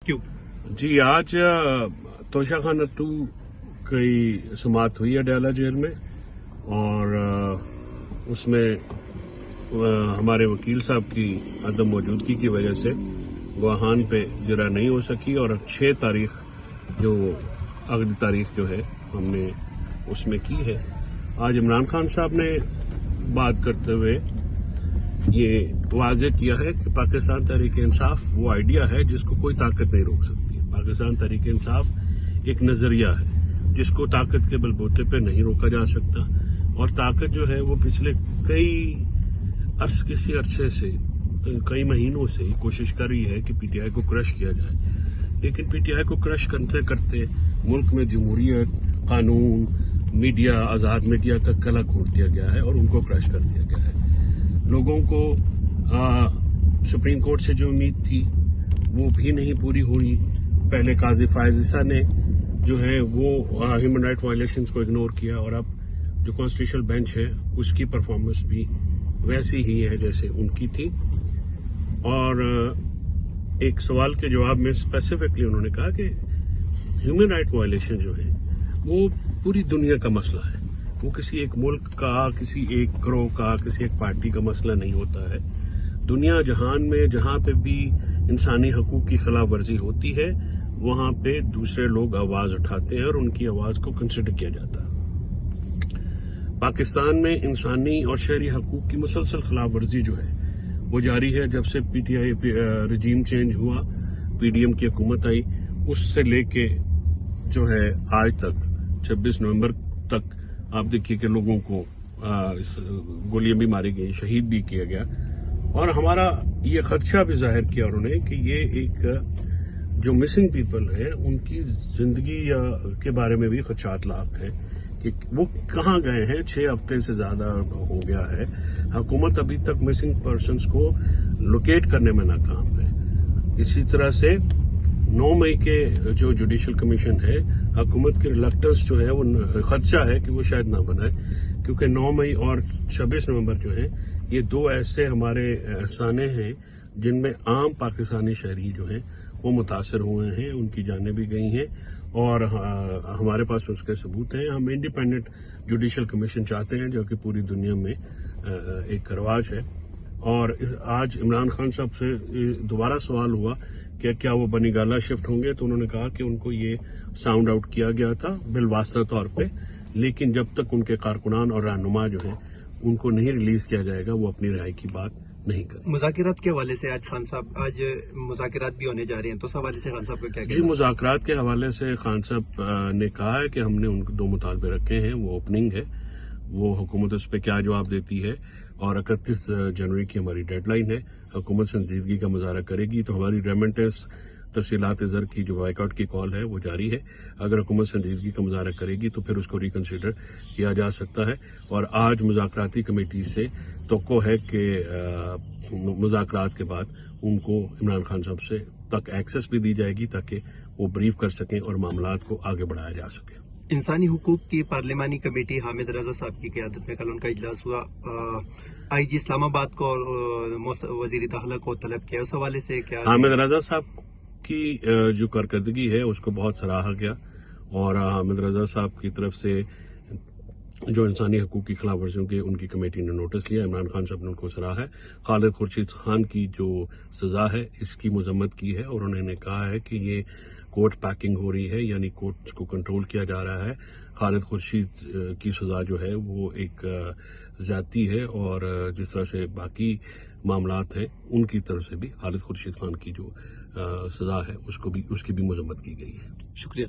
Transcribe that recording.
क्यों? जी, आज तोशा खान नट्टू की समाअत हुई है अडयाला जेल में, और उसमें हमारे वकील साहब की अदम मौजूदगी की वजह से गवाहान पे जरा नहीं हो सकी, और 6 तारीख जो अगली तारीख जो है हमने उसमें की है। आज इमरान खान साहब ने बात करते हुए ये वाज़ेह किया है कि पाकिस्तान तहरीक इंसाफ वो आइडिया है जिसको कोई ताकत नहीं रोक सकती। पाकिस्तान तहरीक इंसाफ एक नजरिया है जिसको ताकत के बलबूते पे नहीं रोका जा सकता, और ताकत जो है वो पिछले किसी अरसे से कई महीनों से कोशिश कर रही है कि पीटीआई को क्रश किया जाए, लेकिन पीटीआई को क्रश करते करते मुल्क में जमहूरियत, कानून, मीडिया, आज़ाद मीडिया का गला घोट दिया गया है और उनको क्रश कर दिया गया है। लोगों को सुप्रीम कोर्ट से जो उम्मीद थी वो भी नहीं पूरी हुई। पहले काजी फायज ईसा ने जो है वो ह्यूमन राइट वायलेशंस को इग्नोर किया, और अब जो कॉन्स्टिट्यूशनल बेंच है उसकी परफॉर्मेंस भी वैसी ही है जैसे उनकी थी। और एक सवाल के जवाब में स्पेसिफिकली उन्होंने कहा कि ह्यूमन राइट वायलेशन जो है वो पूरी दुनिया का मसला है, वो किसी एक मुल्क का, किसी एक ग्रोह का, किसी एक पार्टी का मसला नहीं होता है। दुनिया जहान में जहां पे भी इंसानी हकूक की खिलाफ वर्जी होती है वहां पे दूसरे लोग आवाज उठाते हैं और उनकी आवाज को कंसिडर किया जाता है। पाकिस्तान में इंसानी और शहरी हकूक की मुसलसल खिलाफ वर्जी जो है वो जारी है। जब से पीटीआई रजीम चेंज हुआ, पीडीएम की हुकूमत आई, उससे लेके जो है आज तक 26 नवंबर तक आप देखिए कि लोगों को गोलियां भी मारी गई, शहीद भी किया गया, और हमारा ये खदशा भी जाहिर किया उन्होंने कि ये एक जो मिसिंग पीपल है उनकी जिंदगी के बारे में भी खदशात लाक है कि वो कहाँ गए हैं। 6 हफ्ते से ज्यादा हो गया है, हुकूमत अभी तक मिसिंग पर्सन्स को लोकेट करने में नाकाम है। इसी तरह से 9 मई के जो जुडिशल कमीशन है, हुकूमत की रिलक्टेंस जो है वो खदशा है कि वो शायद ना बनाए, क्योंकि 9 मई और 26 नवंबर जो है ये 2 ऐसे हमारे एहसाने हैं जिनमें आम पाकिस्तानी शहरी जो हैं वो मुतासर हुए हैं, उनकी जानें भी गई हैं, और हमारे पास उसके सबूत हैं। हम इंडिपेंडेंट जुडिशल कमीशन चाहते हैं जो कि पूरी दुनिया में एक रवाज है। और आज इमरान खान साहब से दोबारा सवाल हुआ कि क्या वो बनीगाला शिफ्ट होंगे, तो उन्होंने कहा कि उनको ये साउंड आउट किया गया था बिलवास्ता तौर पे, लेकिन जब तक उनके कारकुनान और रहनुमा जो हैं उनको नहीं रिलीज किया जाएगा वो अपनी राय की बात नहीं करें। मुज़ाकरात के हवाले से आज खान साहब आज मुज़ाकरात भी होने जा रहे हैं, तो उस हवाले से खान साहब का क्या कहना है? जी, मुज़ाकरात के हवाले से खान साहब ने कहा है कि हमने उनको 2 मुतालबे रखे हैं, वो ओपनिंग है, वो हुकूमत उस पर क्या जवाब देती है, और 31 जनवरी की हमारी डेडलाइन है। हुकूमत संजीदगी का मुजाहरा करेगी तो हमारी रेमिटेंस तफसीलात ज़र की जो बाइकआउट की कॉल है वो जारी है। अगर हुकूमत संजीदगी का मुजाहरा करेगी तो फिर उसको रिकन्सिडर किया जा सकता है। और आज मुज़ाकराती कमेटी से तवक्को है कि मुज़ाकरात के बाद उनको इमरान खान साहब से तक एक्सेस भी दी जाएगी ताकि वो ब्रीफ कर सकें और मामलात को आगे बढ़ाया जा सके। इंसानी हुकूक की पार्लिमानी कमेटी हामिद रजा साहब की क़यादत में कल उनका इजलास हुआ। आईजी इस्लामाबाद को वज़ीर दाखिला को तलब किया, उस हवाले से क्या? हामिद रजा साहब की जो कारकर्दगी है उसको बहुत सराहा गया, और हामिद रजा साहब की तरफ से जो इंसानी हकूक की खिलाफ वर्जियों के उनकी कमेटी ने नोटिस लिया, इमरान खान साहब ने उनको सराहा है। खालिद खुर्शीद खान की जो सजा है इसकी मजम्मत की है, और उन्होंने कहा है कि ये कोर्ट पैकिंग हो रही है, यानी कोर्ट को कंट्रोल किया जा रहा है। खालिद खुर्शीद की सजा जो है वो एक ज्यादती है, और जिस तरह से बाकी मामलात हैं उनकी तरफ से भी खालिद खुर्शीद खान की जो सजा है उसकी भी मजम्मत की गई है। शुक्रिया।